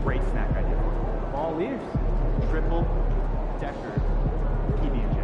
great snack idea. Fall leaves, triple decker PB&J.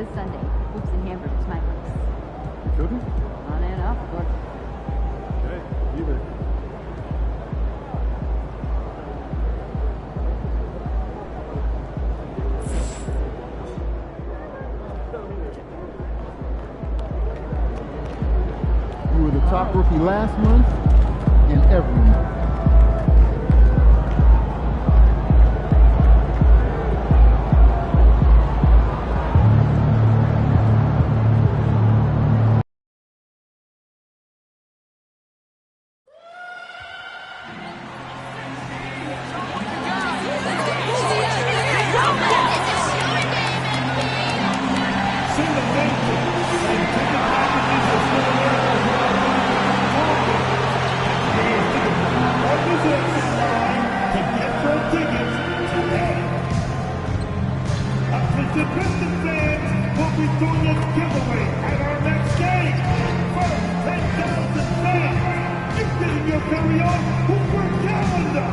this Sunday. Hoops and hamburgers, my place. Cooking? On and off, of course. Okay, either. You were the top rookie last month and every month. The Pistons fans will be doing this giveaway at our next game. First, 10,000 fans. You're getting your very own Hooper calendar.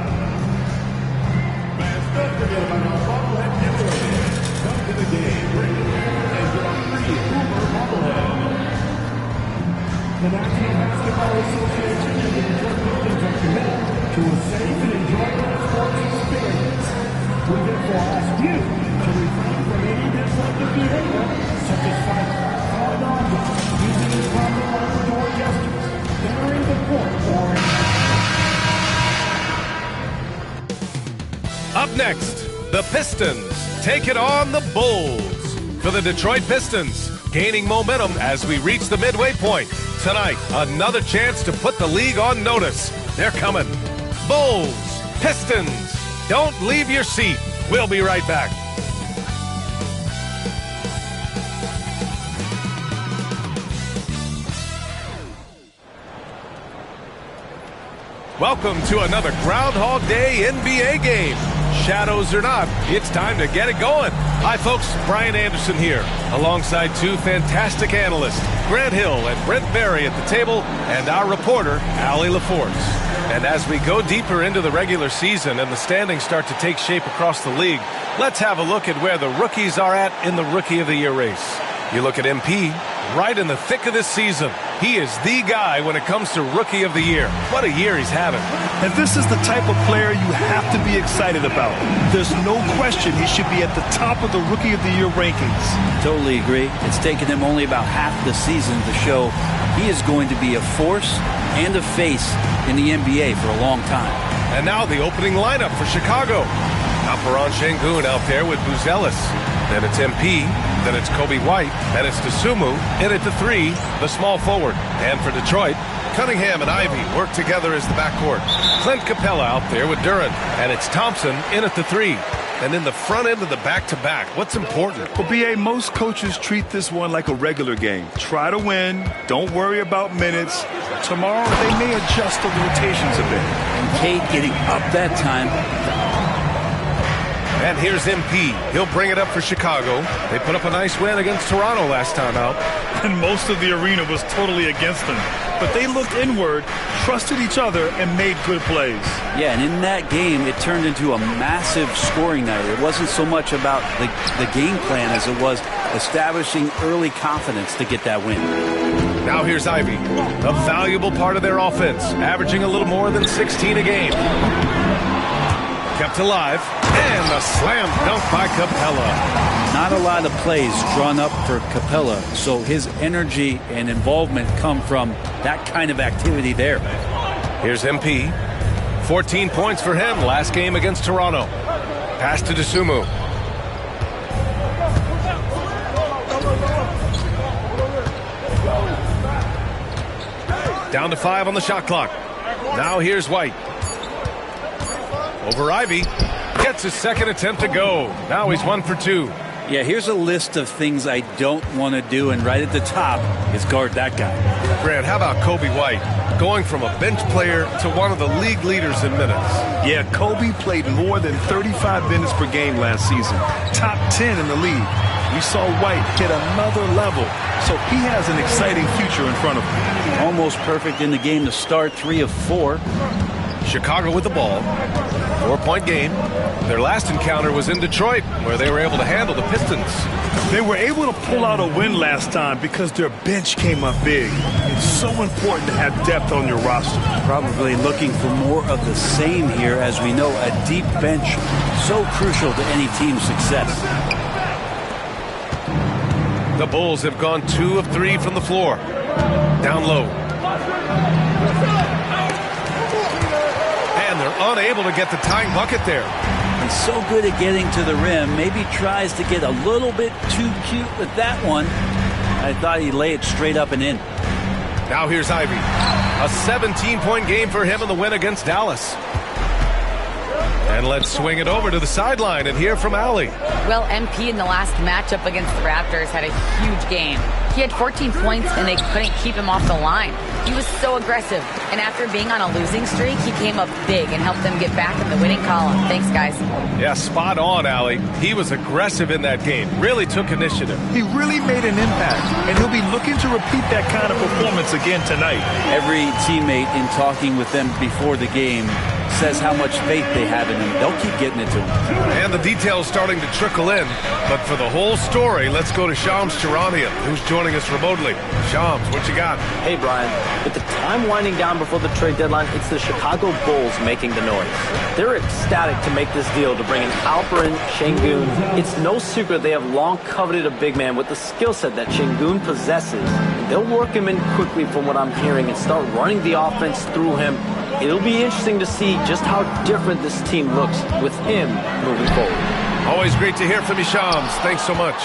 Fans, don't forget about our bobblehead giveaway. Come to the game, bring your parents, and get a free Hooper bobblehead. The National Basketball Association and the Detroit Pistons are committed to a safe and enjoyable sports experience. We therefore ask you to refrain from any disruptive behavior, such as fighting, falling on, using improper outdoor gestures, entering the court, or... Up next, the Pistons take it on the Bulls. For the Detroit Pistons, gaining momentum as we reach the midway point. Tonight, another chance to put the league on notice. They're coming. Bulls, Pistons. Don't leave your seat. We'll be right back. Welcome to another Groundhog Day NBA game. Shadows or not, it's time to get it going. Hi folks, Brian Anderson here, alongside two fantastic analysts, Grant Hill and Brent Berry at the table, and our reporter, Allie LaForce. And as we go deeper into the regular season and the standings start to take shape across the league, let's have a look at where the rookies are at in the Rookie of the Year race. You look at MP, right in the thick of this season. He is the guy when it comes to Rookie of the Year. What a year he's having. And this is the type of player you have to be excited about. There's no question he should be at the top of the Rookie of the Year rankings. Totally agree. It's taken him only about half the season to show he is going to be a force and a face in the NBA for a long time. And now the opening lineup for Chicago. Alperen Sengun out there with Buzelis. Then it's MP, then it's Kobe White, then it's Dosunmu, in at the three, the small forward. And for Detroit, Cunningham and Ivy work together as the backcourt. Clint Capella out there with Duren, and it's Thompson in at the three. And in the front end of the back-to-back, what's important? For BA, most coaches treat this one like a regular game. Try to win, don't worry about minutes. Tomorrow, they may adjust the rotations a bit. And Cade getting up that time. And here's MP. He'll bring it up for Chicago. They put up a nice win against Toronto last time out. And most of the arena was totally against them. But they looked inward, trusted each other, and made good plays. Yeah, and in that game, it turned into a massive scoring night. It wasn't so much about the game plan as it was establishing early confidence to get that win. Now here's Ivy, a valuable part of their offense, averaging a little more than 16 a game. Kept alive, and a slam dunk by Capella. Not a lot of plays drawn up for Capella, so his energy and involvement come from that kind of activity there. Here's MP. 14 points for him last game against Toronto. Pass to Dosunmu. Down to 5 on the shot clock. Now here's White. Over Ivy. Gets his second attempt to go. Now he's 1 for 2. Yeah, here's a list of things I don't want to do, and right at the top is guard that guy. Grant, how about Kobe White? Going from a bench player to one of the league leaders in minutes. Yeah, Kobe played more than 35 minutes per game last season. Top 10 in the league. We saw White hit another level, so he has an exciting future in front of him. Almost perfect in the game to start, 3 of 4. Chicago with the ball. 4-point game. Their last encounter was in Detroit, where they were able to handle the Pistons. They were able to pull out a win last time because their bench came up big. It's so important to have depth on your roster. Probably looking for more of the same here. As we know, a deep bench so crucial to any team's success. The Bulls have gone 2 of 3 from the floor. Down low. And they're unable to get the tying bucket there. He's so good at getting to the rim. Maybe tries to get a little bit too cute with that one. I thought he'd lay it straight up and in. Now here's Ivy. A 17-point game for him in the win against Dallas. And let's swing it over to the sideline and hear from Allie. Well, MP in the last matchup against the Raptors had a huge game. He had 14 points and they couldn't keep him off the line. He was so aggressive. And after being on a losing streak, he came up big and helped them get back in the winning column. Thanks, guys. Yeah, spot on, Allie. He was aggressive in that game. Really took initiative. He really made an impact, and he'll be looking to repeat that kind of performance again tonight. Every teammate in talking with them before the game says how much faith they have in him. They'll keep getting it to him. And the details starting to trickle in. But for the whole story, let's go to Shams Charania, who's joining us remotely. Shams, what you got? Hey, Brian. With the time winding down before the trade deadline, it's the Chicago Bulls making the noise. They're ecstatic to make this deal to bring in Alperen Sengun. It's no secret they have long coveted a big man with the skill set that Sengun possesses. They'll work him in quickly from what I'm hearing and start running the offense through him. It'll be interesting to see just how different this team looks with him moving forward. Always great to hear from you, Shams. Thanks so much.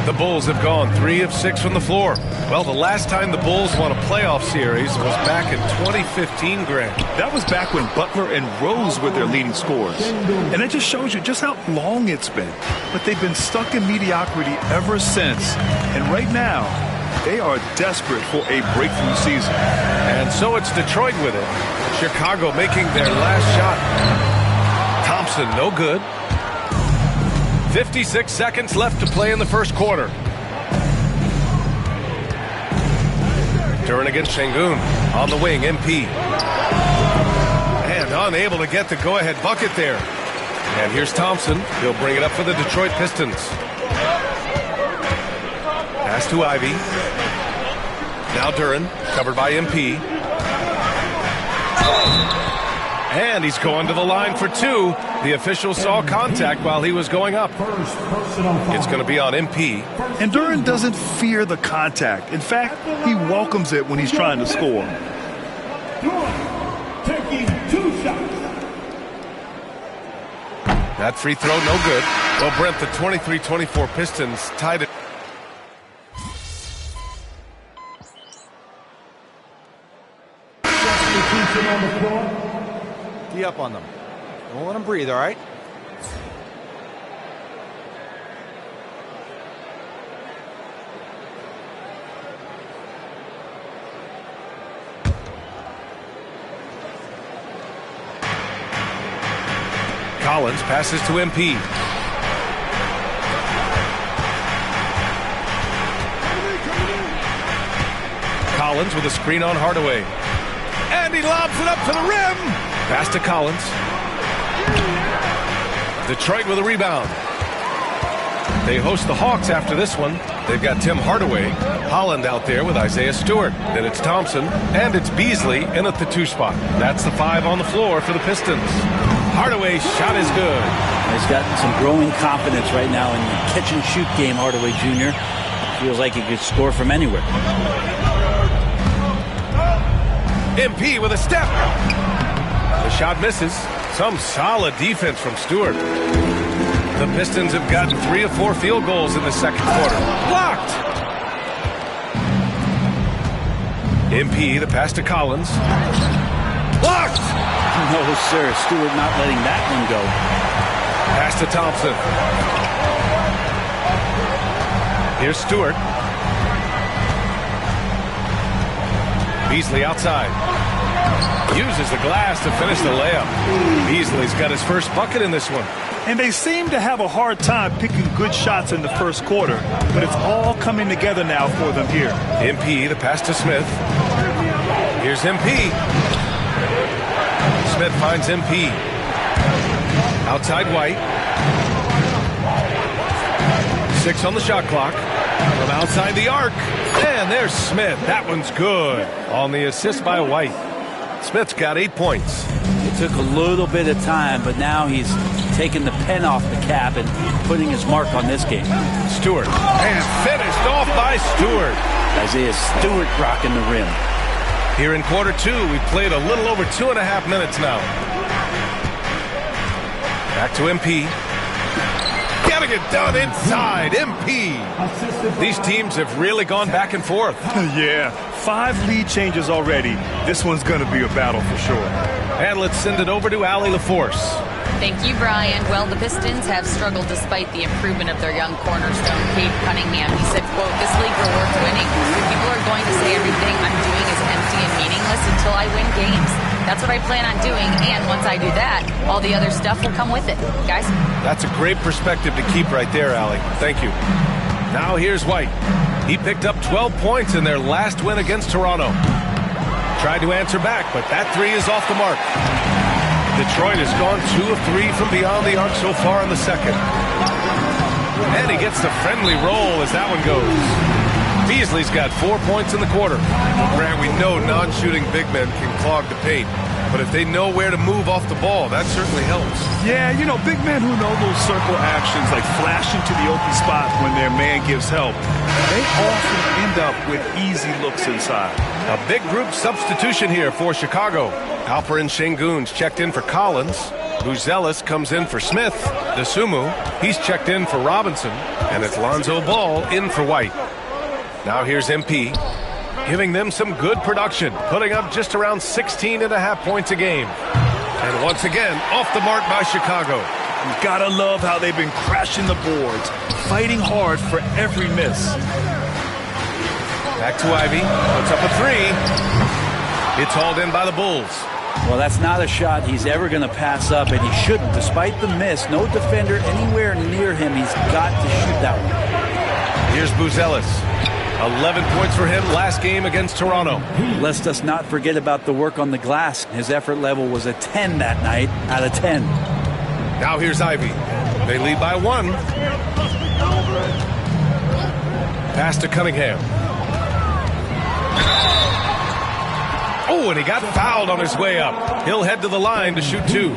The Bulls have gone 3 of 6 from the floor. Well, the last time the Bulls won a playoff series was back in 2015, Grant. That was back when Butler and Rose were their leading scorers. And it just shows you just how long it's been. But they've been stuck in mediocrity ever since. And right now, they are desperate for a breakthrough season. And so it's Detroit with it. Chicago making their last shot. Thompson, no good. 56 seconds left to play in the first quarter. Duren against Sengun. On the wing, MP. And unable to get the go-ahead bucket there. And here's Thompson. He'll bring it up for the Detroit Pistons. Pass to Ivy. Now Duren, covered by MP. And he's going to the line for 2. The official saw contact while he was going up. It's going to be on MP. And Duren doesn't fear the contact. In fact, he welcomes it when he's trying to score. Taking 2 shots. That free throw, no good. Well, Brent, the 23-24 Pistons tied it. Tee up on them. Don't let them breathe, all right? Collins passes to MP. Collins with a screen on Hardaway. And he lobs it up to the rim. Pass to Collins. Detroit with a rebound. They host the Hawks after this one. They've got Tim Hardaway. Holland out there with Isaiah Stewart. Then it's Thompson. And it's Beasley in at the 2 spot. That's the 5 on the floor for the Pistons. Hardaway's shot is good. He's got some growing confidence right now in the catch-and-shoot game, Hardaway Jr. Feels like he could score from anywhere. MP with a step. The shot misses. Some solid defense from Stewart. The Pistons have gotten 3 of 4 field goals in the second quarter. Blocked! MP, the pass to Collins. Blocked! No, sir. Stewart not letting that one go. Pass to Thompson. Here's Stewart. Beasley outside. Uses the glass to finish the layup. Beasley's got his first bucket in this one. And they seem to have a hard time picking good shots in the first quarter, but it's all coming together now for them here. MP, the pass to Smith. Here's MP. Smith finds MP. Outside White. 6 on the shot clock. From outside the arc. And there's Smith. That one's good on the assist by White. Smith's got 8 points. It took a little bit of time, but now he's taking the pen off the cap and putting his mark on this game. Stewart. And finished off by Stewart. Isaiah Stewart rocking the rim. Here in quarter 2, we've played a little over 2.5 minutes now. Back to MP. Getting it done inside. MP. These teams have really gone back and forth. Yeah, 5 lead changes already. This one's going to be a battle for sure. And let's send it over to Allie LaForce. Thank you, Brian. Well, the Pistons have struggled despite the improvement of their young cornerstone, Cade Cunningham. He said, quote, "This league rewards winning. People are going to say everything I'm doing is empty and meaningless until I win games. That's what I plan on doing, and once I do that, all the other stuff will come with it." Guys? That's a great perspective to keep right there, Allie. Thank you. Now here's White. He picked up 12 points in their last win against Toronto. Tried to answer back, but that 3 is off the mark. Detroit has gone 2 of 3 from beyond the arc so far in the second. And he gets the friendly roll as that one goes. Beasley's got 4 points in the quarter. Grant, we know non-shooting big men can clog the paint, but if they know where to move off the ball, that certainly helps. Yeah, you know, big men who know those circle actions, like flashing to the open spot when their man gives help, they often end up with easy looks inside. A big group substitution here for Chicago. Alperen Sengun's checked in for Collins. Buzelis comes in for Smith. Dosunmu, he's checked in for Robinson. And it's Lonzo Ball in for White. Now here's MP, giving them some good production, putting up just around 16.5 points a game. And once again, off the mark by Chicago. You gotta love how they've been crashing the boards, fighting hard for every miss. Back to Ivy, puts up a 3. It's hauled in by the Bulls. Well, that's not a shot he's ever going to pass up, and he shouldn't. Despite the miss, no defender anywhere near him. He's got to shoot that one. Here's Buzelis. 11 points for him last game against Toronto. Let's us not forget about the work on the glass. His effort level was a 10 that night out of 10. Now here's Ivy. They lead by 1. Pass to Cunningham. Oh, and he got fouled on his way up. He'll head to the line to shoot 2.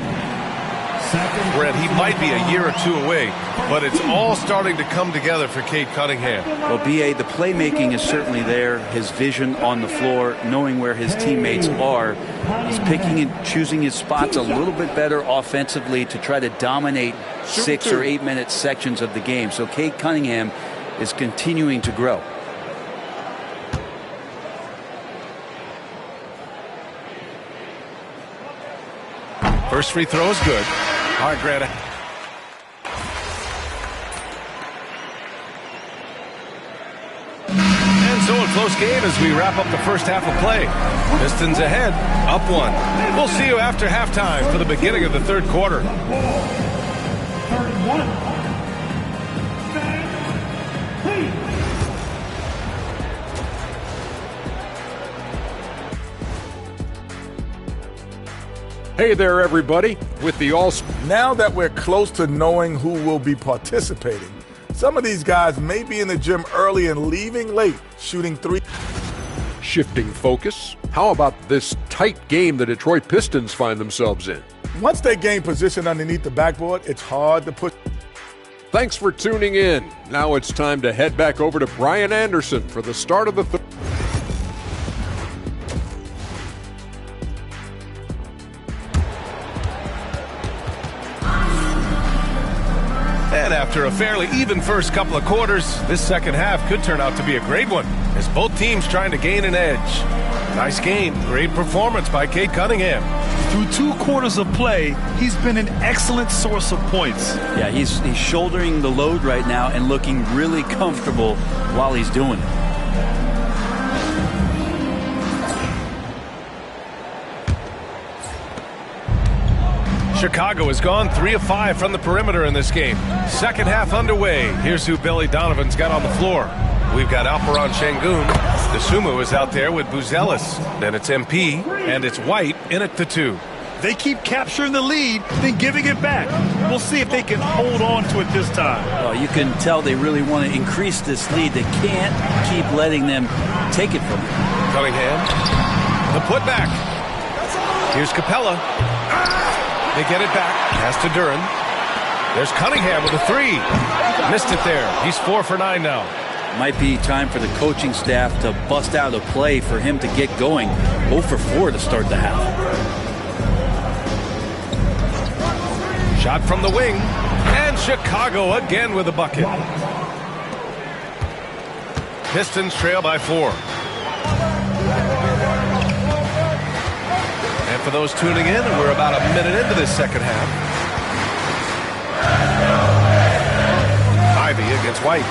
Brett, he might be a year or 2 away, but it's all starting to come together for Cade Cunningham. Well, B.A., the playmaking is certainly there. His vision on the floor, knowing where his teammates are. He's picking and choosing his spots a little bit better offensively to try to dominate 6 or 8 minute sections of the game. So Cade Cunningham is continuing to grow. First free throw is good. All right, Grant. And so a close game as we wrap up the first half of play. Pistons ahead, up 1. We'll see you after halftime for the beginning of the third quarter. 31. Hey there, everybody. With the Now that we're close to knowing who will be participating, some of these guys may be in the gym early and leaving late, shooting 3. Shifting focus. How about this tight game the Detroit Pistons find themselves in? Once they gain position underneath the backboard, it's hard to put. Thanks for tuning in. Now it's time to head back over to Brian Anderson for the start of the third. And after a fairly even first couple of quarters, this second half could turn out to be a great one, as both teams trying to gain an edge. Nice game, great performance by Cade Cunningham. Through 2 quarters of play, he's been an excellent source of points. Yeah, he's shouldering the load right now and looking really comfortable while he's doing it. Chicago has gone 3 of 5 from the perimeter in this game. Second half underway. Here's who Billy Donovan's got on the floor. We've got Alperen Sengun. Dosunmu is out there with Buzelis. Then it's MP, and it's White in at the 2. They keep capturing the lead, then giving it back. We'll see if they can hold on to it this time. Well, you can tell they really want to increase this lead. They can't keep letting them take it from them. Cunningham, the putback. Here's Capella. They get it back. Pass to Duran. There's Cunningham with a three. Missed it there. He's 4 for 9 now. Might be time for the coaching staff to bust out a play for him to get going. 0 for 4 to start the half. Shot from the wing. And Chicago again with a bucket. Pistons trail by 4. And for those tuning in, we're about a minute into this second half. Ivy against White.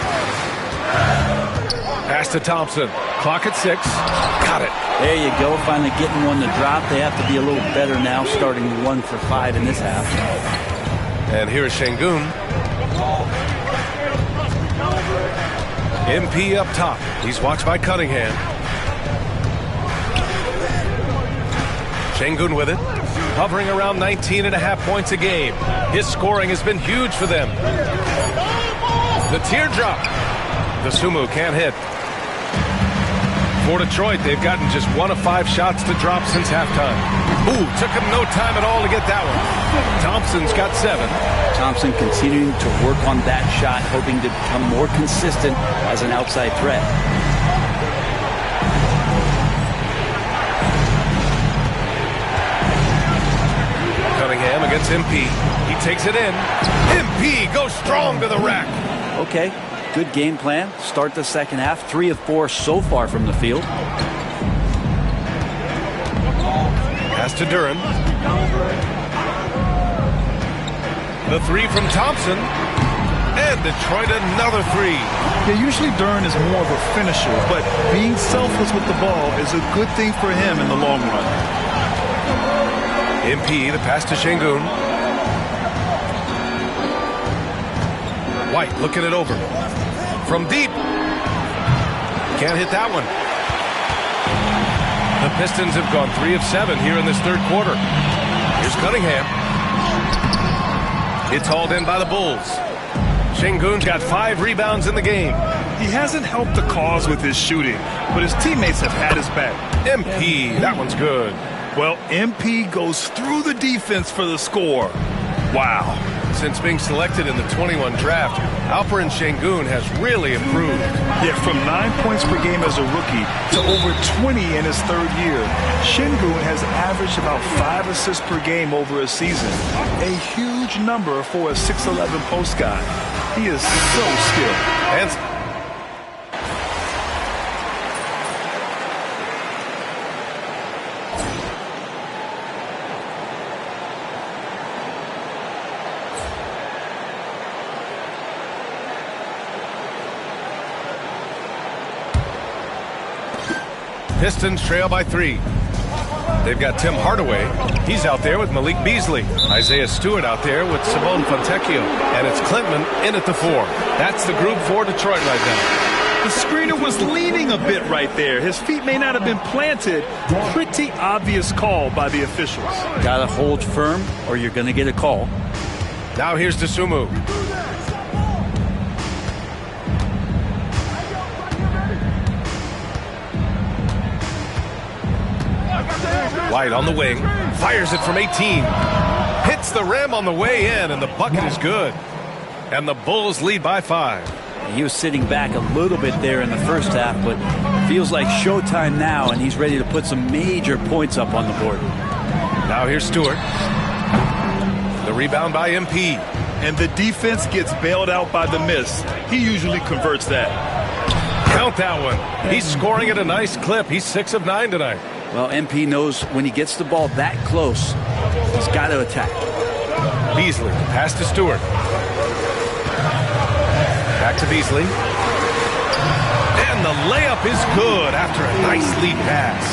Pass to Thompson. Clock at 6. Got it. There you go. Finally getting one to drop. They have to be a little better now, starting 1 for 5 in this half. And here is Şengün. MP up top. He's watched by Cunningham. Şengün with it. Hovering around 19.5 points a game. His scoring has been huge for them. The teardrop. Dosunmu can't hit. For Detroit, they've gotten just 1 of 5 shots to drop since halftime. Ooh, took him no time at all to get that one. Thompson's got 7. Thompson continuing to work on that shot, hoping to become more consistent as an outside threat. Cunningham against MP. He takes it in. MP goes strong to the rack. Okay, good game plan. Start the second half. 3 of 4 so far from the field. Pass to Duran. The 3 from Thompson. And Detroit another 3. Yeah, usually Duran is more of a finisher, but being selfless with the ball is a good thing for him in the long run. MP, the pass to Şengün. White looking it over. From deep. Can't hit that one. The Pistons have gone 3 of 7 here in this third quarter. Here's Cunningham. It's hauled in by the Bulls. Şengün's got 5 rebounds in the game. He hasn't helped the cause with his shooting, but his teammates have had his back. MP, that one's good. Well, MP goes through the defense for the score. Wow. Since being selected in the 21 draft, Alperen Şengün has really improved. Yeah, from 9 points per game as a rookie to over 20 in his third year, Şengün has averaged about 5 assists per game over a season. A huge number for a 6'11 post guy. He is so skilled. And Pistons trail by 3. They've got Tim Hardaway. He's out there with Malik Beasley. Isaiah Stewart out there with Simone Fontecchio. And it's Klintman in at the 4. That's the group for Detroit right now. The screener was leaning a bit right there. His feet may not have been planted. Pretty obvious call by the officials. Gotta hold firm or you're gonna get a call. Now here's Dosunmu. White on the wing, fires it from 18. Hits the rim on the way in, and the bucket is good. And the Bulls lead by 5. He was sitting back a little bit there in the first half, but feels like showtime now, and he's ready to put some major points up on the board. Now here's Stewart. The rebound by MP. And the defense gets bailed out by the miss. He usually converts that. Count that one. He's scoring at a nice clip. He's 6 of 9 tonight. Well, MP knows when he gets the ball that close, he's got to attack. Beasley, pass to Stewart. Back to Beasley. And the layup is good after a nice lead pass.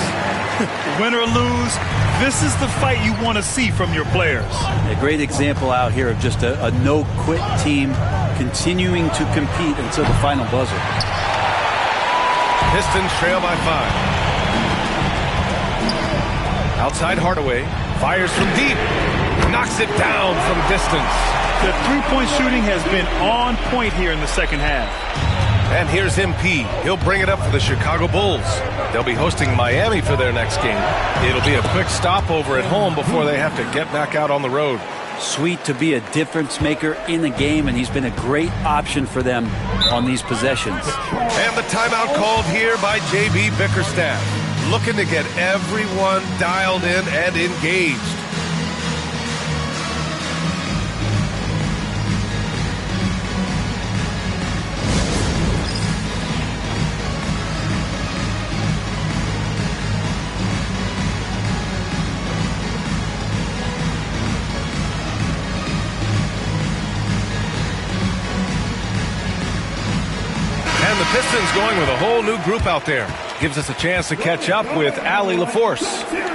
Win or lose, this is the fight you want to see from your players. A great example out here of just a no-quit team continuing to compete until the final buzzer. Pistons trail by 5. Outside Hardaway, Fires from deep. Knocks it down from distance. The three-point shooting has been on point here in the second half. And here's MP. He'll bring it up for the Chicago Bulls. They'll be hosting Miami for their next game. It'll be a quick stopover at home before they have to get back out on the road. Sweet to be a difference maker in the game, and he's been a great option for them on these possessions. And the timeout called here by J.B. Bickerstaff, looking to get everyone dialed in and engaged. And the Pistons going with a whole new group out there. Gives us a chance to catch up with Allie LaForce.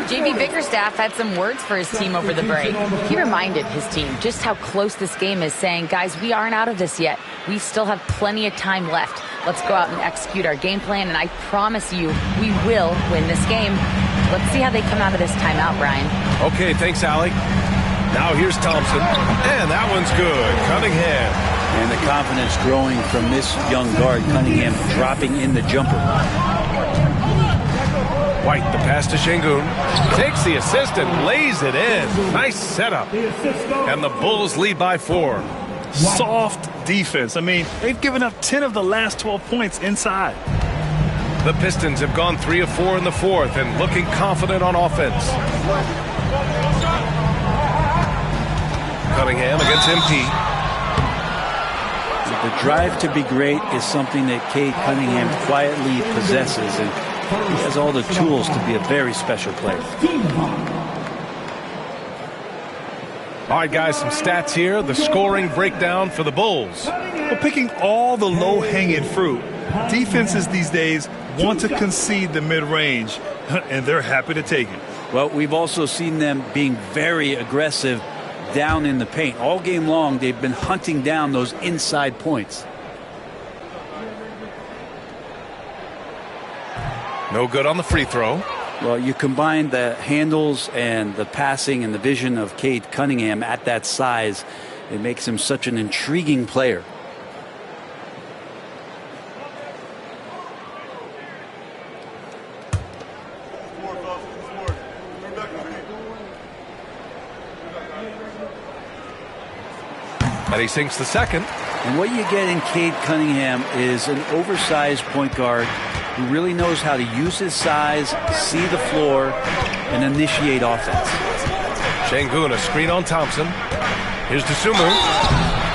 J.B. Bickerstaff had some words for his team over the break. He reminded his team just how close this game is, saying, guys, we aren't out of this yet. We still have plenty of time left. Let's go out and execute our game plan, and I promise you, we will win this game. Let's see how they come out of this timeout, Brian. Okay, thanks, Allie. Now here's Thompson, and that one's good. Cunningham. And the confidence growing from this young guard, Cunningham, dropping in the jumper. White, the pass to Şengün. Takes the assist and lays it in. Nice setup. And the Bulls lead by 4. Soft defense. I mean, they've given up 10 of the last 12 points inside. The Pistons have gone 3 of 4 in the fourth and looking confident on offense. Cunningham against MP. The drive to be great is something that Cade Cunningham quietly possesses, and he has all the tools to be a very special player. All right, guys, some stats here. The scoring breakdown for the Bulls. Well, picking all the low-hanging fruit, defenses these days want to concede the mid-range, and they're happy to take it. Well, we've also seen them being very aggressive down in the paint. All game long, they've been hunting down those inside points. No good on the free throw. Well, you combine the handles and the passing and the vision of Cade Cunningham at that size, it makes him such an intriguing player. And he sinks the second. And what you get in Cade Cunningham is an oversized point guard who really knows how to use his size, see the floor, and initiate offense. Şengün, a screen on Thompson. Here's Dosunmu.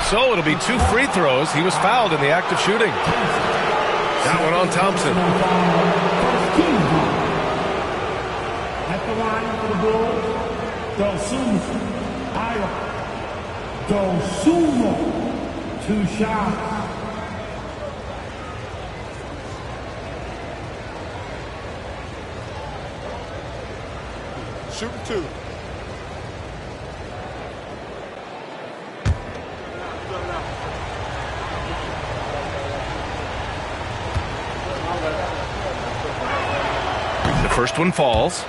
So it'll be 2 free throws. He was fouled in the act of shooting. That one on Thompson. At the line for the Bulls, Dosunmu, 2 shots. Shooting 2. The first one falls.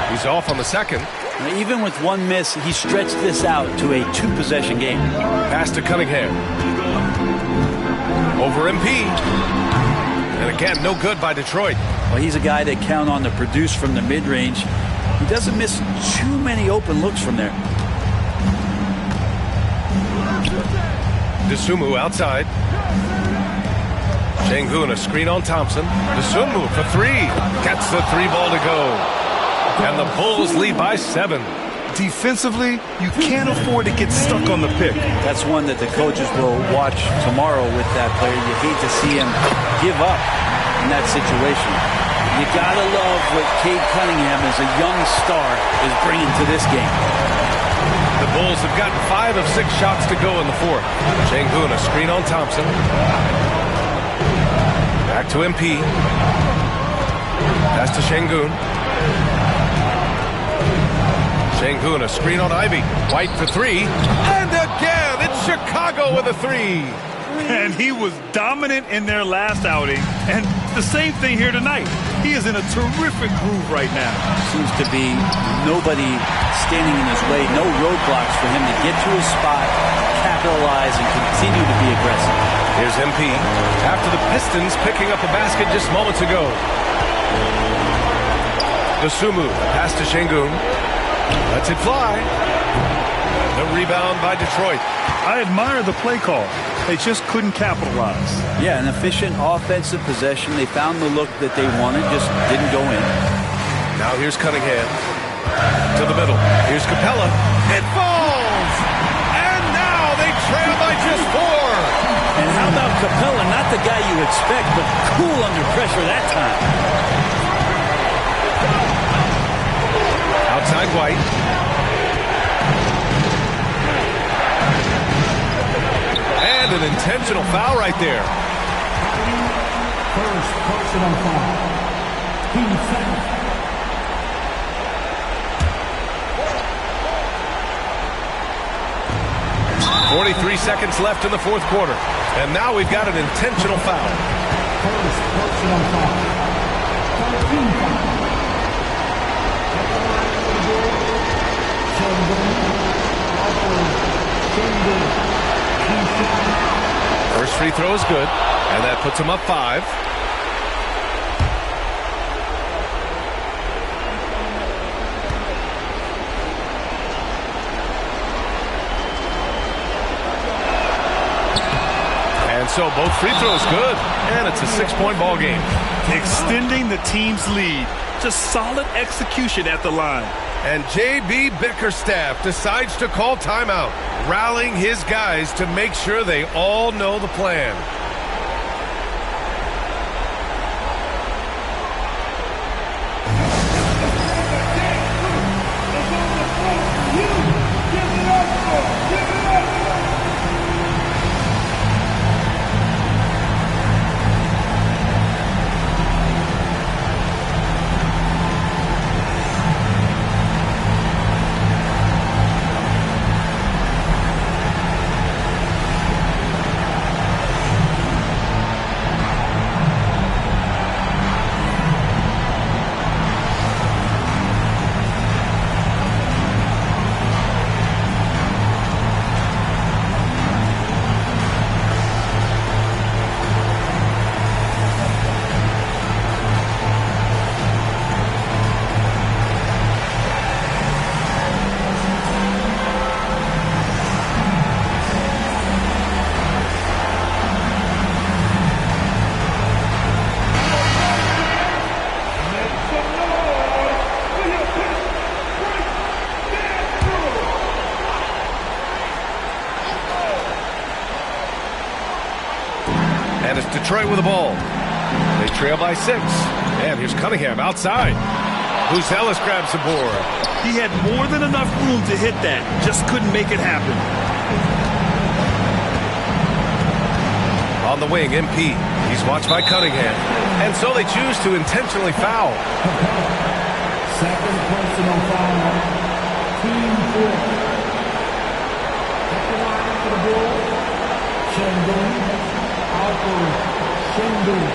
He's off on the second. Now, even with one miss, he stretched this out to a 2-possession game. Pass to Cunningham. Over MP. And again, no good by Detroit. Well, he's a guy that count on to produce from the mid-range. He doesn't miss too many open looks from there. Dosunmu outside. Şengün, a screen on Thompson. Dosunmu for 3. Gets the 3-ball to go. And the Bulls lead by 7. Defensively, you can't afford to get stuck on the pick. That's one that the coaches will watch tomorrow with that player. You hate to see him give up in that situation. You gotta love what Cade Cunningham, as a young star, is bringing to this game. The Bulls have gotten 5 of 6 shots to go in the fourth. Şengün, a screen on Thompson. Back to MP. Pass to Şengün. Şengün, a screen on Ivey. White for 3. And again, it's Chicago with a 3. And he was dominant in their last outing. And the same thing here tonight. He is in a terrific groove right now. Seems to be nobody standing in his way, no roadblocks for him to get to his spot, capitalize, and continue to be aggressive. Here's MP. After the Pistons picking up a basket just moments ago. Dosunmu, pass to Şengün. Lets it fly. The rebound by Detroit. I admire the play call. They just couldn't capitalize. Yeah, an efficient offensive possession. They found the look that they wanted, just didn't go in. Now here's Cunningham. To the middle. Here's Capella. It falls! And now they trail by just 4. And how about Capella? Not the guy you expect, but cool under pressure that time. Outside White. And an intentional foul right there. First personal foul. Team foul. .43 seconds left in the fourth quarter. And now we've got an intentional foul. First personal foul. 13 foul. First free throw is good, and that puts him up 5. And so both free throws good, and it's a 6-point ball game. Extending the team's lead. Just solid execution at the line. And J.B. Bickerstaff decides to call timeout, rallying his guys to make sure they all know the plan. And it's Detroit with the ball. They trail by 6. And here's Cunningham outside. Buzelis grabs the board. He had more than enough room to hit that. Just couldn't make it happen. On the wing, MP. He's watched by Cunningham. And so they choose to intentionally foul. Second personal foul. Team 4. At the line for the Bulls. Şengün. Alfred Şengün.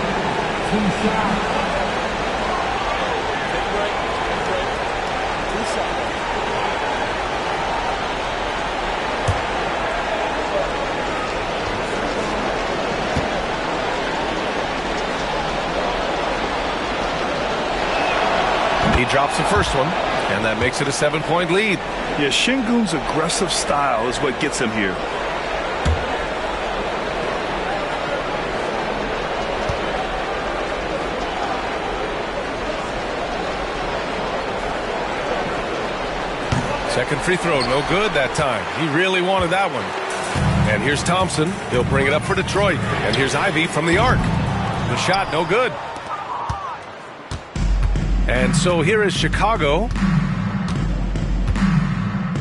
2 shots. He drops the first one, and that makes it a 7-point lead. Yeah, Şengün's aggressive style is what gets him here. Second free throw, no good that time. He really wanted that one. And here's Thompson. He'll bring it up for Detroit. And here's Ivey from the arc. The shot, no good. And so here is Chicago.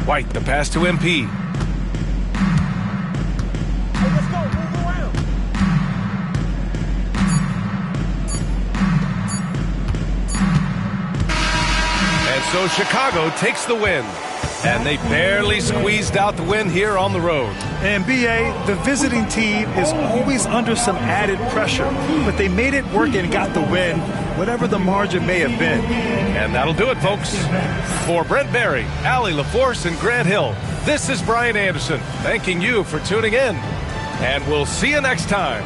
White, the pass to MP. And so Chicago takes the win. And they barely squeezed out the win here on the road. And BA, the visiting team is always under some added pressure, but they made it work and got the win, whatever the margin may have been. And that'll do it, folks. For Brent Barry, Allie LaForce, and Grant Hill, this is Brian Anderson, thanking you for tuning in. And we'll see you next time.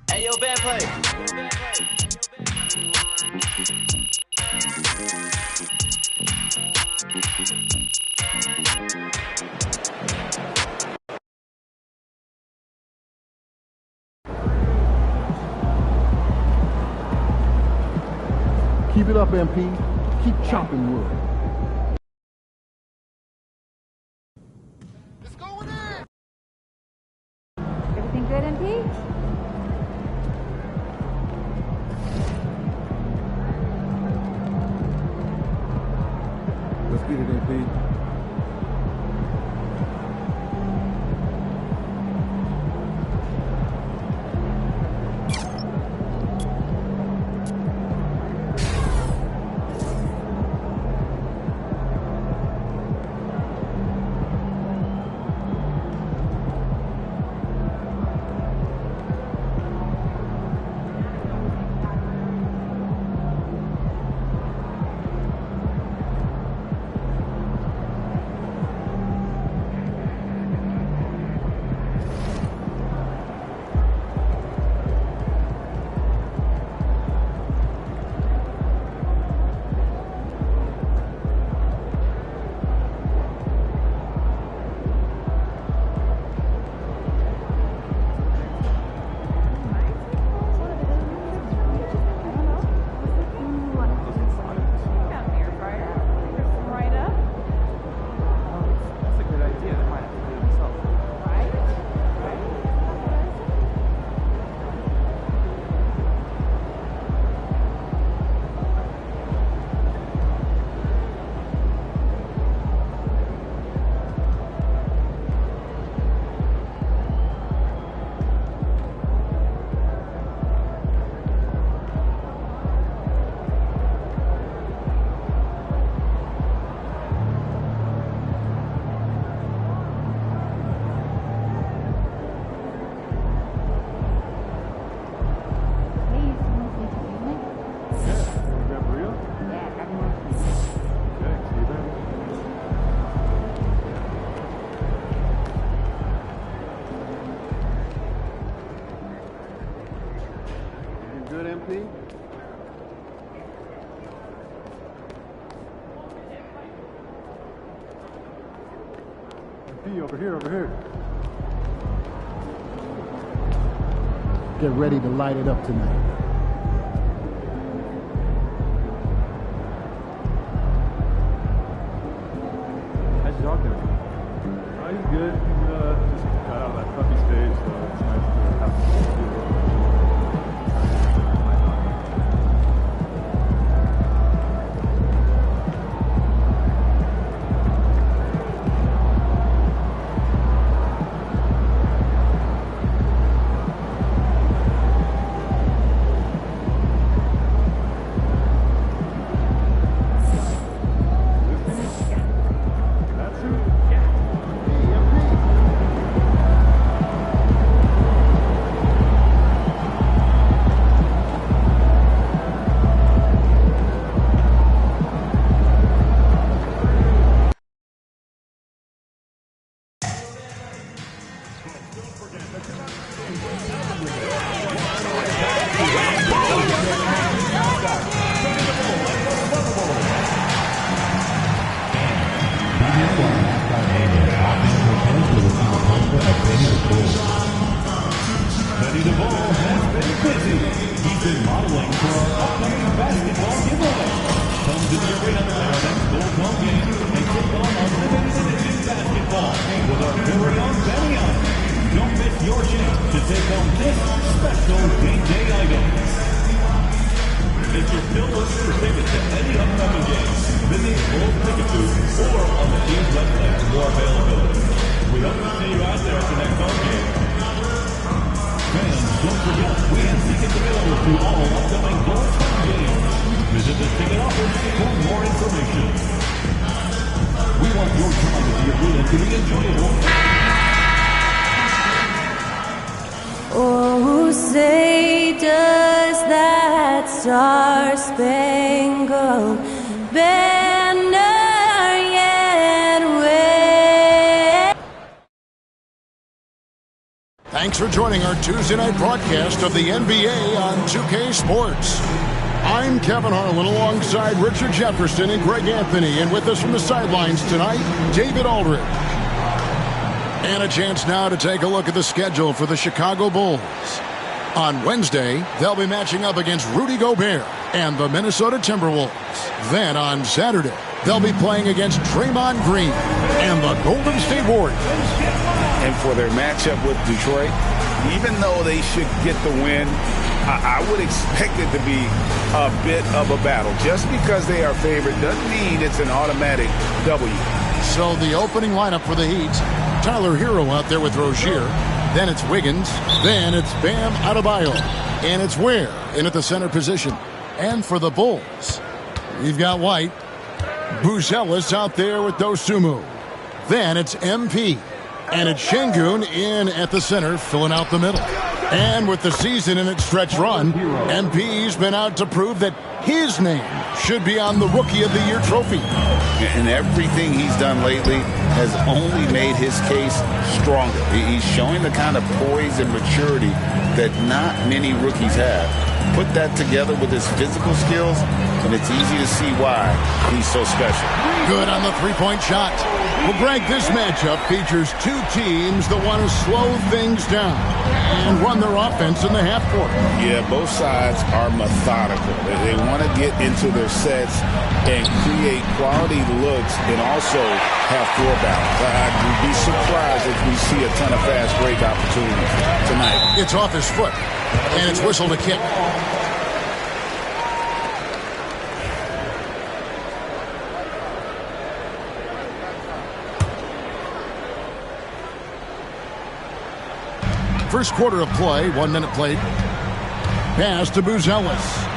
Hey, yo, band play. Keep it up, MP. Keep chopping wood. Everything good, MP? Let's get it, MP. Good, MP? MP, over here, over here. Get ready to light it up tonight. How's your dog doing? Oh, he's good. He's just got out of that puppy stage, so it's nice to have him do a little bit. Benny DeVol has been busy. He's been modeling for our upcoming basketball giveaway. Come to the arena at our next Gold Home game and take on unlimited edition basketball with our very own Benny on it. Don't miss your chance to take home this special game day item. If you're still looking for tickets to any upcoming games, Mini Bulls Pikachu or on the team's website for more availability. We hope to see you out there at the next home game. Fans, don't forget, we have tickets available to all upcoming Bulls home games. Visit the ticket office for more information. We want your time at the arena to be enjoyable. Oh, say does that star-spangled banner yet wave? Thanks for joining our Tuesday night broadcast of the NBA on 2K Sports. I'm Kevin Harlan alongside Richard Jefferson and Greg Anthony, and with us from the sidelines tonight, David Aldridge. And a chance now to take a look at the schedule for the Chicago Bulls. On Wednesday, they'll be matching up against Rudy Gobert and the Minnesota Timberwolves. Then on Saturday, they'll be playing against Draymond Green and the Golden State Warriors. And for their matchup with Detroit, even though they should get the win, I would expect it to be a bit of a battle. Just because they are favored doesn't mean it's an automatic W. So the opening lineup for the Heat, Tyler Hero out there with Rozier. Then it's Wiggins. Then it's Bam Adebayo. And it's Ware in at the center position. And for the Bulls, we've got White. Buzelis out there with Dosunmu. Then it's MP. And it's Şengün in at the center, filling out the middle. And with the season in its stretch run, MP's been out to prove that his name should be on the Rookie of the Year trophy. And everything he's done lately has only made his case stronger. He's showing the kind of poise and maturity that not many rookies have. Put that together with his physical skills, and it's easy to see why he's so special. Good on the three-point shot. Well, Greg, this matchup features two teams that want to slow things down and run their offense in the half court. Yeah, both sides are methodical. They want to get into their sets and create quality looks and also have floor balance. I'd be surprised if we see a ton of fast break opportunities tonight. It's off his foot, and it's whistled a kick. First quarter of play, 1 minute played. Pass to Buzelis.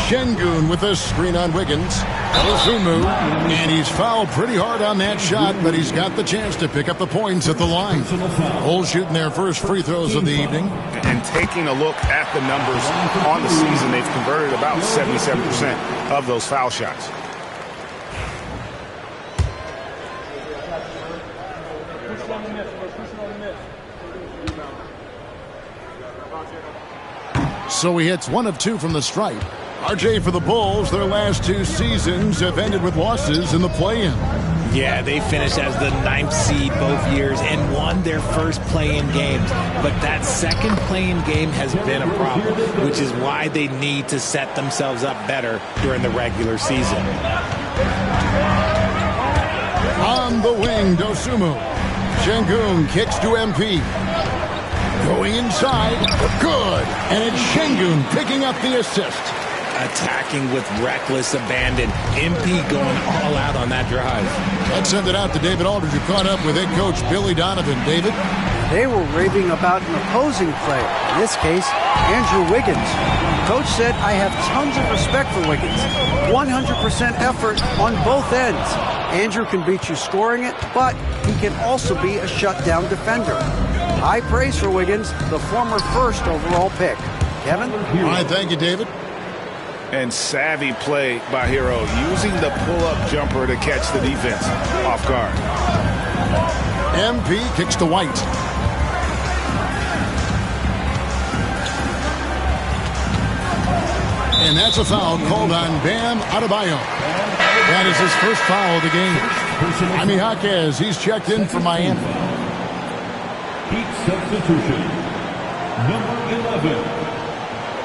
Şengün with a screen on Wiggins. Dosunmu, and he's fouled pretty hard on that shot, but he's got the chance to pick up the points at the line. Bulls shooting their first free throws of the evening. And taking a look at the numbers on the season, they've converted about 77% of those foul shots. So he hits 1 of 2 from the stripe. RJ, for the Bulls, their last 2 seasons have ended with losses in the play-in. Yeah, they finished as the 9th seed both years and won their first play-in games. But that second play-in game has been a problem, which is why they need to set themselves up better during the regular season. On the wing, Dosunmu. Şengün kicks to MP. Going inside, good. And it's Şengün picking up the assist. Attacking with reckless abandon. MP going all out on that drive. Let's send it out to David Aldridge, who caught up with head coach Billy Donovan. David? They were raving about an opposing player. In this case, Andrew Wiggins. Coach said, I have tons of respect for Wiggins. 100% effort on both ends. Andrew can beat you scoring it, but he can also be a shutdown defender. High praise for Wiggins, the former first overall pick. Kevin? All right, thank you, David. And savvy play by Hero, using the pull-up jumper to catch the defense off guard. MP kicks to White. And that's a foul called on Bam Adebayo. That is his first foul of the game. Jaime Jaquez, he's checked in for Miami. Heat substitution. Number 11,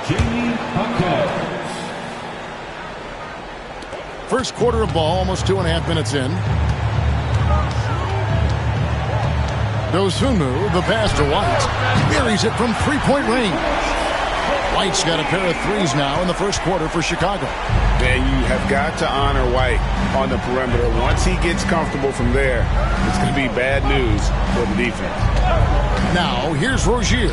Jaime Jaquez. First quarter of ball, almost 2.5 minutes in. Dosunmu, the pass to White. Buries it from 3-point range. White's got a pair of threes now in the first quarter for Chicago. Man, you have got to honor White on the perimeter. Once he gets comfortable from there, it's going to be bad news for the defense. Now, here's Rozier.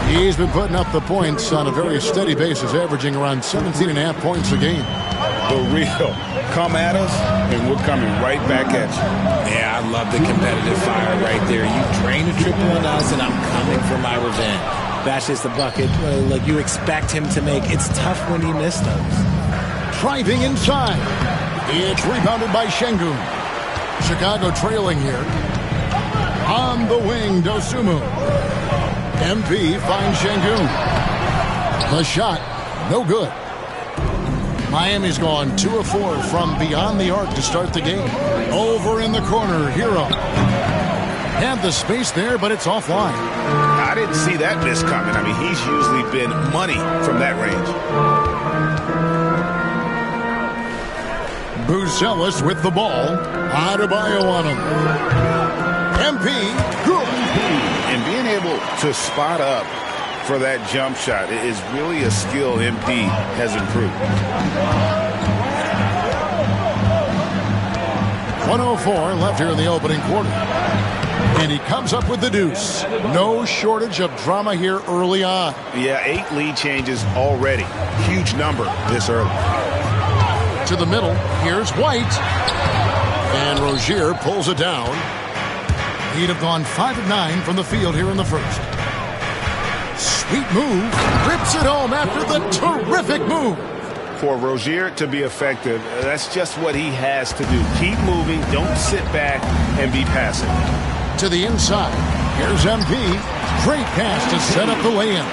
He's been putting up the points on a very steady basis, averaging around 17.5 points a game. The real come at us, and we're coming right back at you. Yeah, I love the competitive fire right there. You drain a triple on us, and I'm coming for my revenge. Bashes the bucket like you expect him to make. It's tough when he missed those. Driving inside. It's rebounded by Şengün. Chicago trailing here. On the wing, Dosunmu. MP finds Şengün. The shot, no good. Miami's gone 2 of 4 from beyond the arc to start the game. Over in the corner, Hero. Had the space there, but it's offline. I didn't see that miss coming. I mean, he's usually been money from that range. Buzelis with the ball. Adebayo on him. MP, good. And being able to spot up for that jump shot is really a skill MP has improved. 1:04 left here in the opening quarter. And he comes up with the deuce. No shortage of drama here early on. Yeah, 8 lead changes already. Huge number this early. To the middle, here's White. And Rozier pulls it down. He'd have gone 5 of 9 from the field here in the first. Sweet move. Rips it home after the terrific move. For Rozier to be effective, that's just what he has to do. Keep moving. Don't sit back and be passive. To the inside. Here's MP. Great pass to set up the lay-in.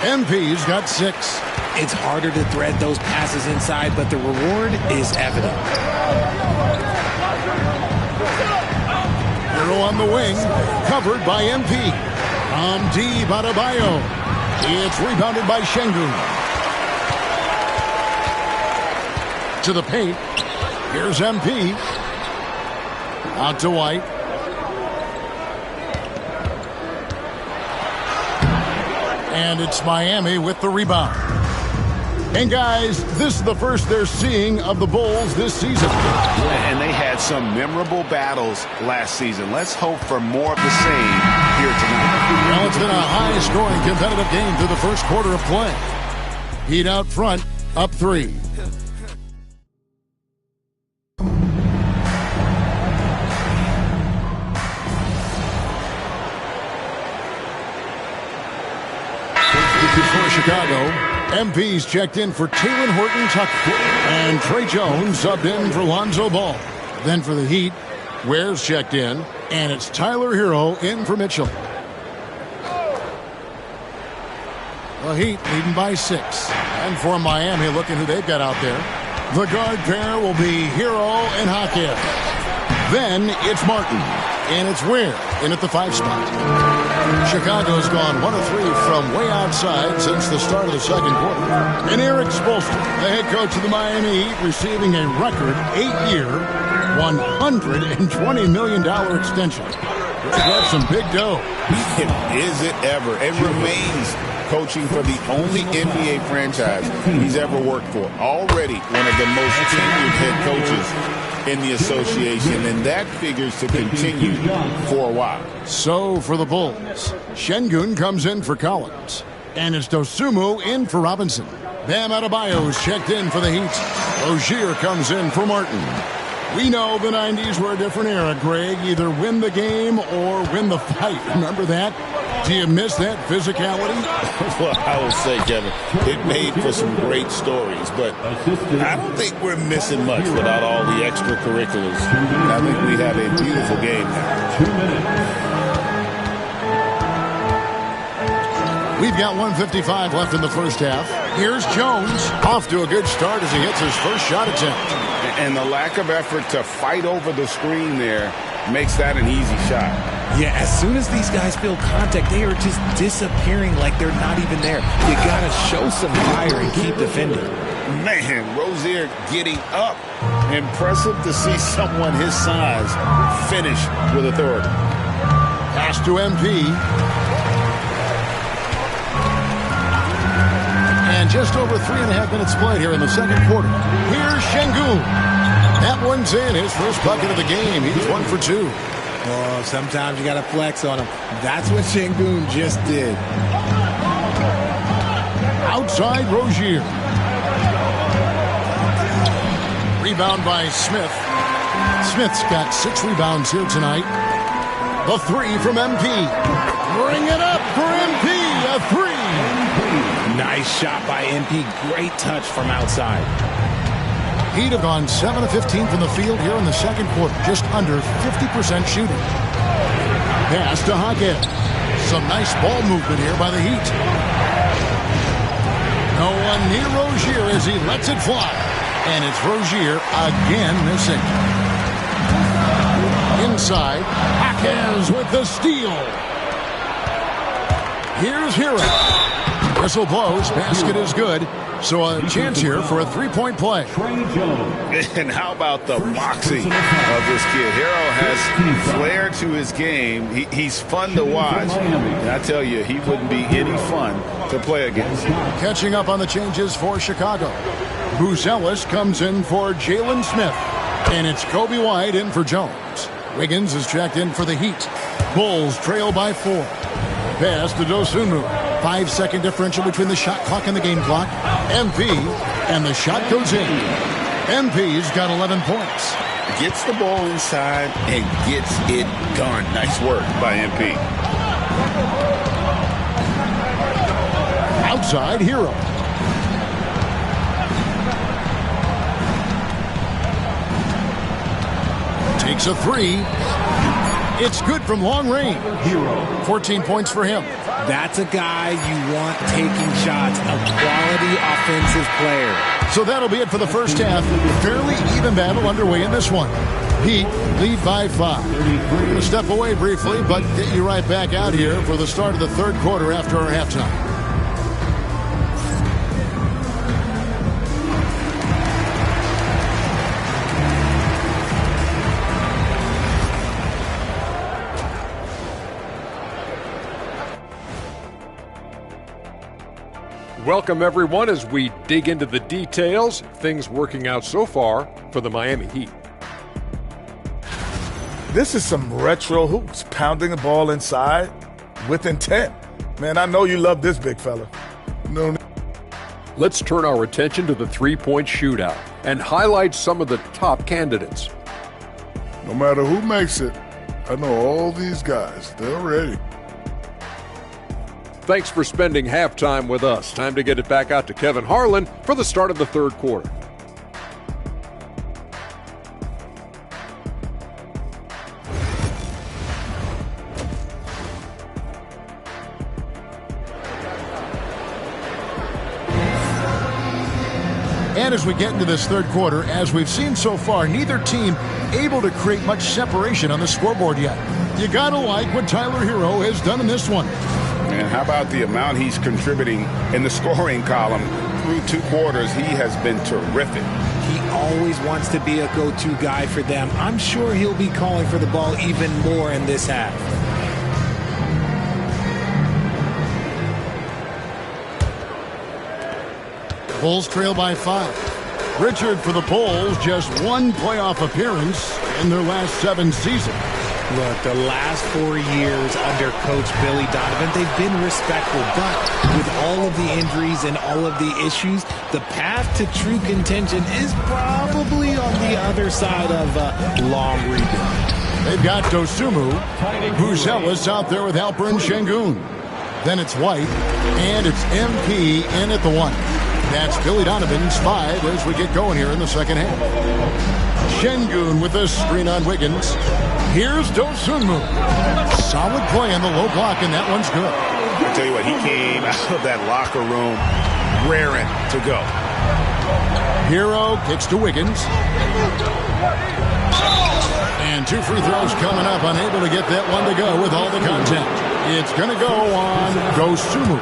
MP's got 6. It's harder to thread those passes inside, but the reward is evident. Hero on the wing. Covered by MP. On D, Adebayo. It's rebounded by Şengün. To the paint. Here's MP. Out to White. And it's Miami with the rebound. And guys, this is the first they're seeing of the Bulls this season. Yeah, and they had some memorable battles last season. Let's hope for more of the same here tonight. Well, it's been a high-scoring competitive game through the first quarter of play. Heat out front, up 3. For Chicago, MP's checked in for Talen Horton-Tucker. And Trey Jones subbed in for Lonzo Ball. Then for the Heat, Ware's checked in. And it's Tyler Hero in for Mitchell. The Heat leading by 6. And for Miami, looking who they've got out there. The guard pair will be Hero and Hakeem. Then it's Martin. And it's Ware in at the 5 spot. Chicago's gone 1 of 3 from way outside since the start of the second quarter. And Eric Spoelstra, the head coach of the Miami Heat, receiving a record 8-year, $120 million extension. That's some big dough. Is it ever? It remains coaching for the only NBA franchise he's ever worked for. Already one of the most tenured head coaches in the association, and that figures to continue for a while. So for the Bulls, Şengün comes in for Collins, and it's Dosunmu in for Robinson. Bam Adebayo's checked in for the Heat. Rozier comes in for Martin. We know the 90s were a different era, Greg. Either win the game or win the fight. Remember that? Do you miss that physicality? Well, I will say, Kevin, it made for some great stories, but I don't think we're missing much without all the extracurriculars. I think we have a beautiful game now. 2 minutes. We've got 1:55 left in the first half. Here's Jones, off to a good start as he hits his first shot attempt. And the lack of effort to fight over the screen there makes that an easy shot. Yeah, as soon as these guys feel contact, they are just disappearing like they're not even there. You got to show some fire and keep defending. Man, Rozier getting up. Impressive to see someone his size finish with authority. Pass to MP. And just over 3.5 minutes played here in the second quarter. Here's Şengün. That one's in. His first bucket of the game. He's 1 for 2. Oh, sometimes you got to flex on him. That's what Şengün just did. Outside Rozier. Rebound by Smith. Smith's got 6 rebounds here tonight. The 3 from MP. Bring it up for MP. A 3. Nice shot by MP. Great touch from outside. Heat have gone 7 of 15 from the field here in the second quarter. Just under 50% shooting. Pass to Hackett. Some nice ball movement here by the Heat. No one near Rozier as he lets it fly. And it's Rozier again missing. Inside, Hackett with the steal. Here's Hero. Whistle blows. Basket is good. So a chance here for a 3-point play. And how about the moxie of this kid? Hero has flair to his game. He's fun to watch. And I tell you, he wouldn't be any fun to play against. Catching up on the changes for Chicago. Buzelis comes in for Jalen Smith. And it's Kobe White in for Jones. Wiggins is checked in for the Heat. Bulls trail by 4. Pass to Dosunmu. 5-second differential between the shot clock and the game clock. MP, and the shot goes in. MP's got 11 points. Gets the ball inside and gets it done. Nice work by MP. Outside Hero. Takes a 3. It's good from long range. Hero. 14 points for him. That's a guy you want taking shots, a quality offensive player. So that'll be it for the first half. Fairly even battle underway in this one. Heat lead by 5. We're going to step away briefly, but get you right back out here for the start of the third quarter after our halftime. Welcome, everyone, as we dig into the details. Things working out so far for the Miami Heat. This is some retro hoops, pounding the ball inside with intent. Man, I know you love this big fella. No. Let's turn our attention to the 3-point shootout and highlight some of the top candidates. No matter who makes it, I know all these guys. They're ready. Thanks for spending halftime with us. Time to get it back out to Kevin Harlan for the start of the third quarter. And as we get into this third quarter, as we've seen so far, neither team able to create much separation on the scoreboard yet. You gotta like what Tyler Hero has done in this one. And how about the amount he's contributing in the scoring column? Through 2 quarters, he has been terrific. He always wants to be a go-to guy for them. I'm sure he'll be calling for the ball even more in this half. Bulls trail by 5. Richard for the Bulls, just 1 playoff appearance in their last 7 seasons. Look, the last 4 years under Coach Billy Donovan, they've been respectful. But with all of the injuries and all of the issues, the path to true contention is probably on the other side of a long rebuild. They've got Dosunmu, Buzelis out there with Alperen Şengün. Then it's White, and it's MP in at the 1. That's Billy Donovan's 5 as we get going here in the second half. Şengün with a screen on Wiggins. Here's Dosunmu. Solid play on the low block, and that one's good. I tell you what, he came out of that locker room raring to go. Hero kicks to Wiggins. And 2 free throws coming up, unable to get that one to go with all the contact. It's going to go on Dosunmu.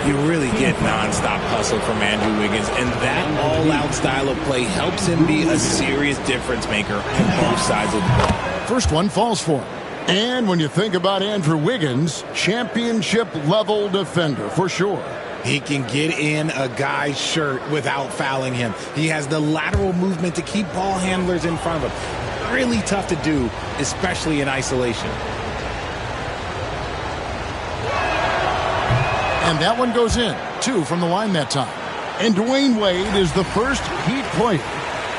You really get nonstop hustle from Andrew Wiggins, and that all-out style of play helps him be a serious difference maker on both sides of the ball. First one falls for him. And when you think about Andrew Wiggins, championship-level defender for sure. He can get in a guy's shirt without fouling him. He has the lateral movement to keep ball handlers in front of him. Really tough to do, especially in isolation. And that one goes in. 2 from the line that time. And Dwayne Wade is the first Heat player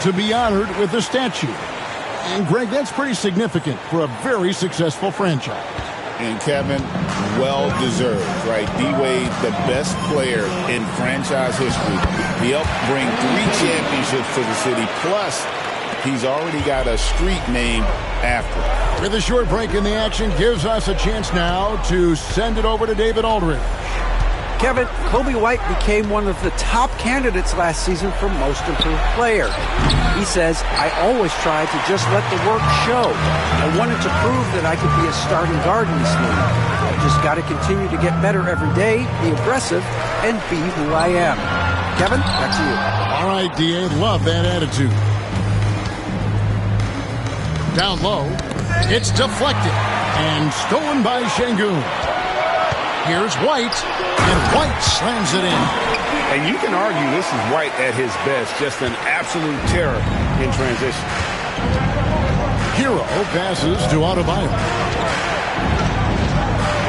to be honored with a statue. And, Greg, that's pretty significant for a very successful franchise. And, Kevin, well-deserved, right? D-Wade, the best player in franchise history. He helped bring 3 championships to the city. Plus, he's already got a street named after him. With a short break in the action, gives us a chance now to send it over to David Aldridge. Kevin, Kobe White became one of the top candidates last season for Most Improved Player. He says, I always tried to just let the work show. I wanted to prove that I could be a starting guard in this league. I just got to continue to get better every day, be aggressive, and be who I am. Kevin, back to you. All right, D.A., love that attitude. Down low, it's deflected and stolen by Şengün. Here's White, and White slams it in. And you can argue this is White at his best, just an absolute terror in transition. Hero passes to Adebayo.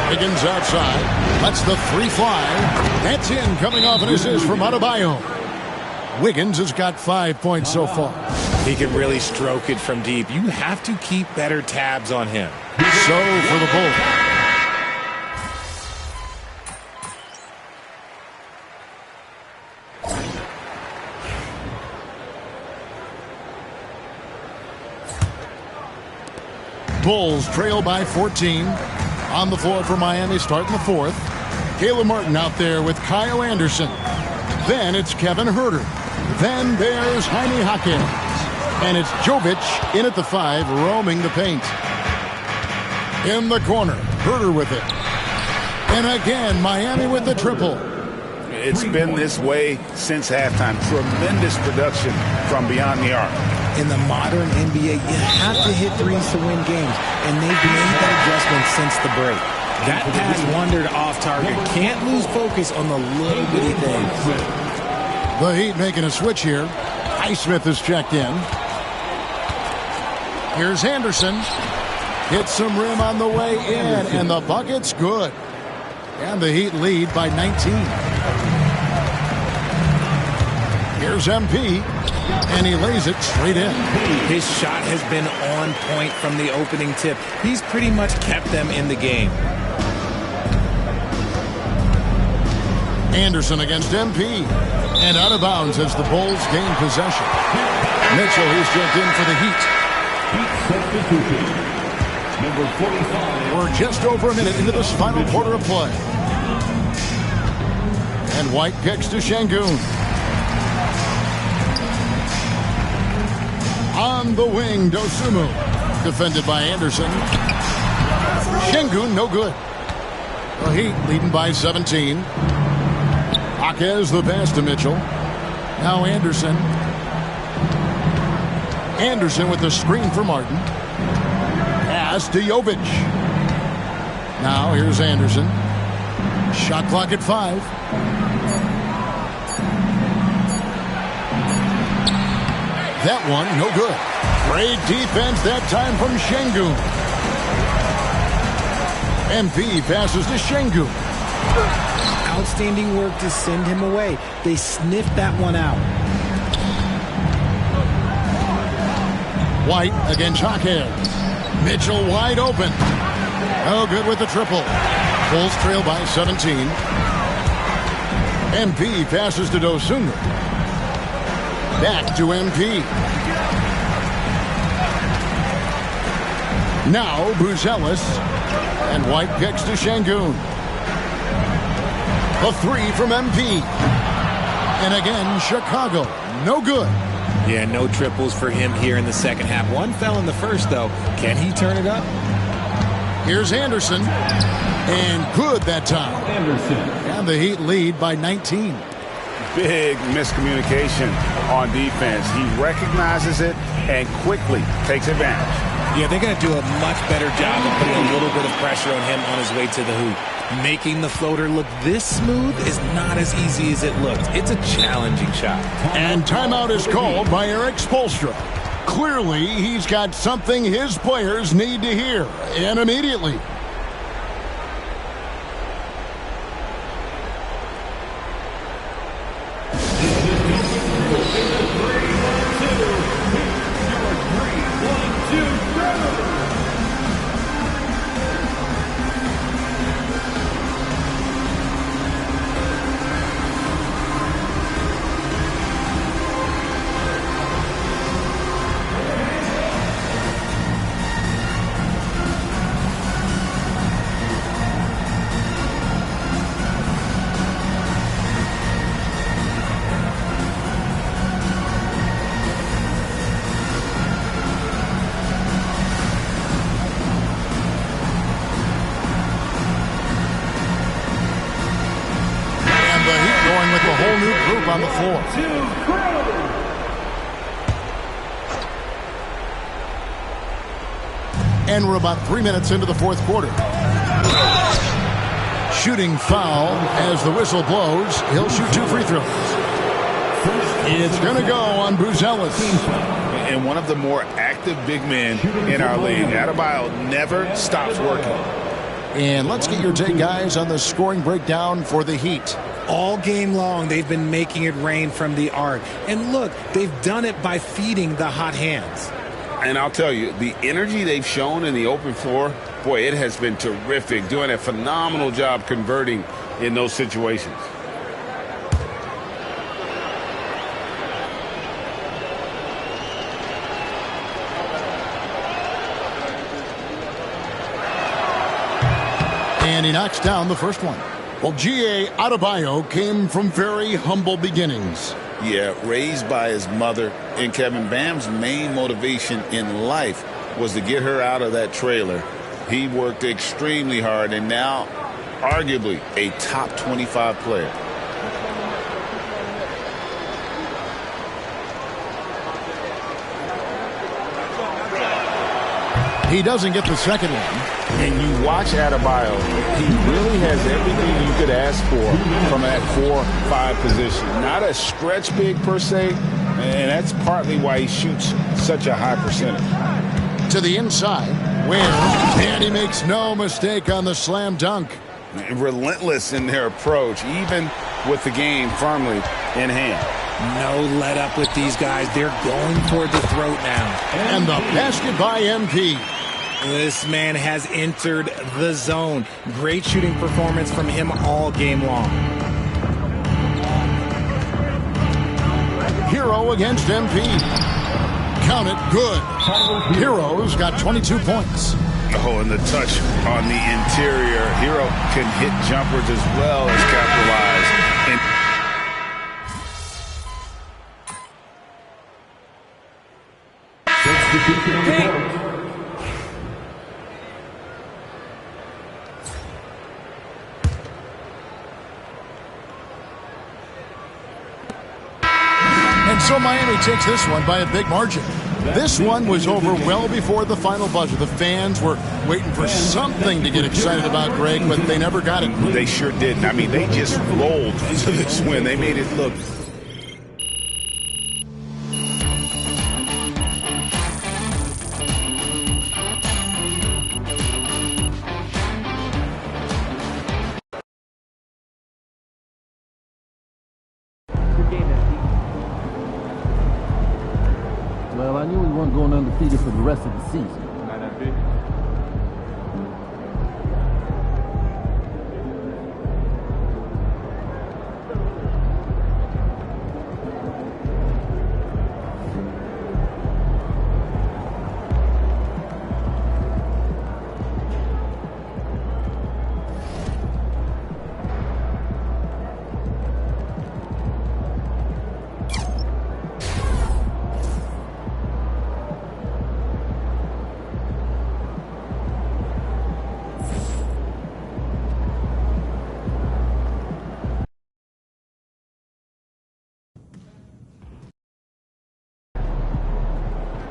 Wiggins outside, lets the 3 fly. That's in, coming off an assist from Adebayo. Wiggins has got 5 points so far. He can really stroke it from deep. You have to keep better tabs on him. So for the Bulls. Bulls trail by 14. On the floor for Miami, starting the 4th. Caleb Martin out there with Kyle Anderson. Then it's Kevin Huerter. Then there's Jaime Jaquez. And it's Jovic in at the 5, roaming the paint. In the corner, Huerter with it. And again, Miami with the triple. It's been this way since halftime. Tremendous production from beyond the arc. In the modern NBA, you have to hit threes to win games, and they've made that adjustment since the break. That pass wandered off target. Can't lose focus on the little bitty things. The Heat making a switch here. Highsmith is checked in. Here's Anderson. Hits some rim on the way in, and the bucket's good. And the Heat lead by 19. Here's MP, and he lays it straight in. His shot has been on point from the opening tip. He's pretty much kept them in the game. Anderson against MP. And out of bounds as the Bulls gain possession. Mitchell, who's checked in for the Heat. Number 45. We're just over a minute into this final quarter of play. And White kicks to Şengün. On the wing, Dosunmu. Defended by Anderson. Şengün, no good. The Heat leading by 17. Jaquez the pass to Mitchell. Now Anderson. Anderson with the screen for Martin. Pass to Jovic. Now here's Anderson. Shot clock at 5. That one, no good. Great defense that time from Şengün. MP passes to Şengün. Outstanding work to send him away. They sniffed that one out. White against Jaquez. Mitchell wide open. No good with the triple. Bulls trail by 17. MP passes to Dosunmu. Back to MP. Now Buzelis. And White kicks to Şengün. A 3 from MP. And again, Chicago. No good. Yeah, no triples for him here in the second half. One fell in the first, though. Can he turn it up? Here's Anderson. And good that time. Anderson. And the Heat lead by 19. Big miscommunication on defense. He recognizes it and quickly takes advantage. Yeah, they're going to do a much better job of putting a little bit of pressure on him on his way to the hoop. Making the floater look this smooth is not as easy as it looks. It's a challenging shot. And timeout is called by Eric Spoelstra. Clearly, he's got something his players need to hear, and immediately. With a whole new group on the floor. And we're about 3 minutes into the fourth quarter. Shooting foul as the whistle blows. He'll shoot 2 free throws. It's going to go on Buzelis. And one of the more active big men in our league. Adebayo never stops working. And let's get your take, guys, on the scoring breakdown for the Heat. All game long, they've been making it rain from the arc. And look, they've done it by feeding the hot hands. And I'll tell you, the energy they've shown in the open floor, boy, it has been terrific. Doing a phenomenal job converting in those situations. And he knocks down the first one. Well, G.A. Adebayo came from very humble beginnings. Yeah, raised by his mother. And Kevin, Bam's main motivation in life was to get her out of that trailer. He worked extremely hard and now arguably a top 25 player. He doesn't get the second one. And you watch Adebayo, he really has everything you could ask for from that 4-5 position. Not a stretch big per se, and that's partly why he shoots such a high percentage. To the inside, where, and he makes no mistake on the slam dunk. Relentless in their approach, even with the game firmly in hand. No let up with these guys. They're going toward the throat now. And the basket by MP. This man has entered the zone. Great shooting performance from him all game long. Hero against MP. Count it, good. Hero's got 22 points. Oh, and the touch on the interior. Hero can hit jumpers as well as capitalize. And so Miami takes this one by a big margin. This one was over well before the final buzzer. The fans were waiting for something to get excited about, Greg, but they never got it. They sure didn't. I mean, they just rolled to this win. They made it look. Well, I knew we weren't going undefeated for the rest of the season. Not that big.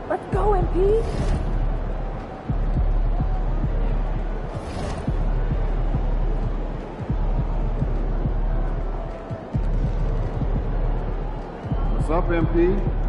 Let's go, MP. What's up, MP?